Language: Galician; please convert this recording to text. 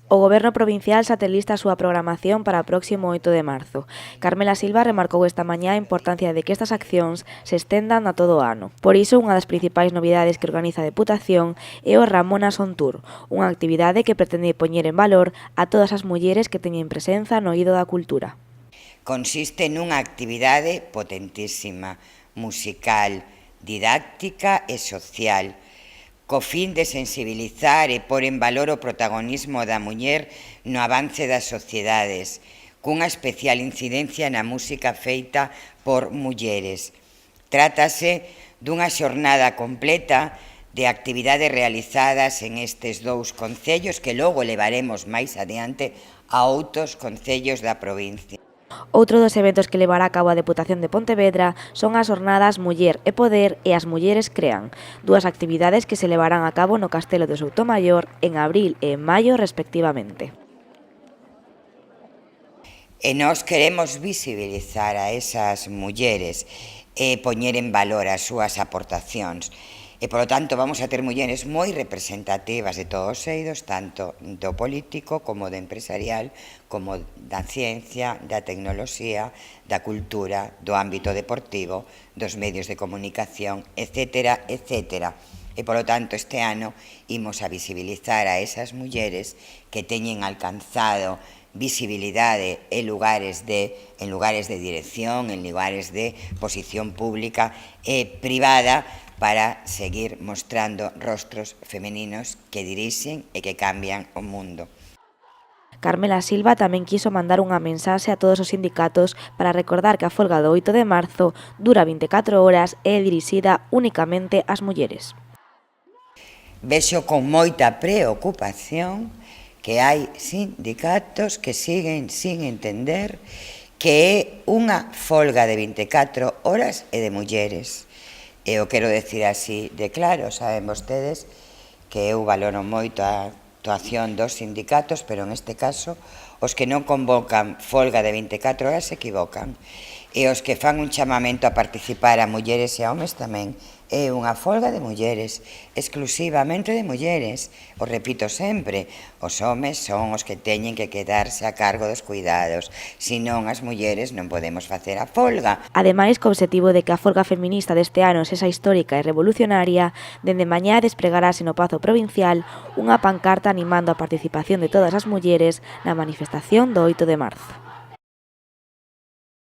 O Goberno provincial xa ten lista a súa programación para o próximo 8 de marzo. Carmela Silva remarcou esta mañá a importancia de que estas accións se estendan a todo o ano. Por iso, unha das principais novidades que organiza a Deputación é o Ramonas On Tour, unha actividade que pretende poñer en valor a todas as mulleres que teñen presenza no eido da cultura. Consiste nunha actividade potentísima, musical, didáctica e social, co fin de sensibilizar e pôr en valor o protagonismo da muller no avance das sociedades, cunha especial incidencia na música feita por mulleres. Trátase dunha xornada completa de actividades realizadas en estes dous concellos que logo levaremos máis adiante a outros concellos da provincia. Outro dos eventos que levará a cabo a Deputación de Pontevedra son as xornadas Muller e Poder e As Mulleres Crean, dúas actividades que se levarán a cabo no Castelo de Soutomaior en abril e en maio respectivamente. E nós queremos visibilizar a esas mulleres e poñer en valor as súas aportacións. E, polo tanto, vamos a ter mulleres moi representativas de todos os eidos, tanto do político como do empresarial, como da ciencia, da tecnoloxía, da cultura, do ámbito deportivo, dos medios de comunicación, etcétera, etcétera. E, polo tanto, este ano imos a visibilizar a esas mulleres que teñen alcanzado visibilidade en lugares de dirección, en lugares de posición pública e privada, para seguir mostrando rostros femeninos que dirixen e que cambian o mundo. Carmela Silva tamén quiso mandar unha mensaxe a todos os sindicatos para recordar que a folga do 8 de marzo dura 24 horas e é dirixida únicamente ás mulleres. Vexo con moita preocupación que hai sindicatos que siguen sin entender que é unha folga de 24 horas e de mulleres. E o quero decir así de claro, saben vostedes que eu valoro moito a actuación dos sindicatos, pero en este caso os que non convocan folga de 24 horas se equivocan. E os que fan un chamamento a participar a mulleres e a homes tamén. É unha folga de mulleres, exclusivamente de mulleres. O repito sempre, os homes son os que teñen que quedarse a cargo dos cuidados, senón as mulleres non podemos facer a folga. Ademais, co obxectivo de que a folga feminista deste ano sexa histórica e revolucionaria, dende mañá despregarase no Pazo Provincial unha pancarta animando a participación de todas as mulleres na manifestación do 8 de marzo.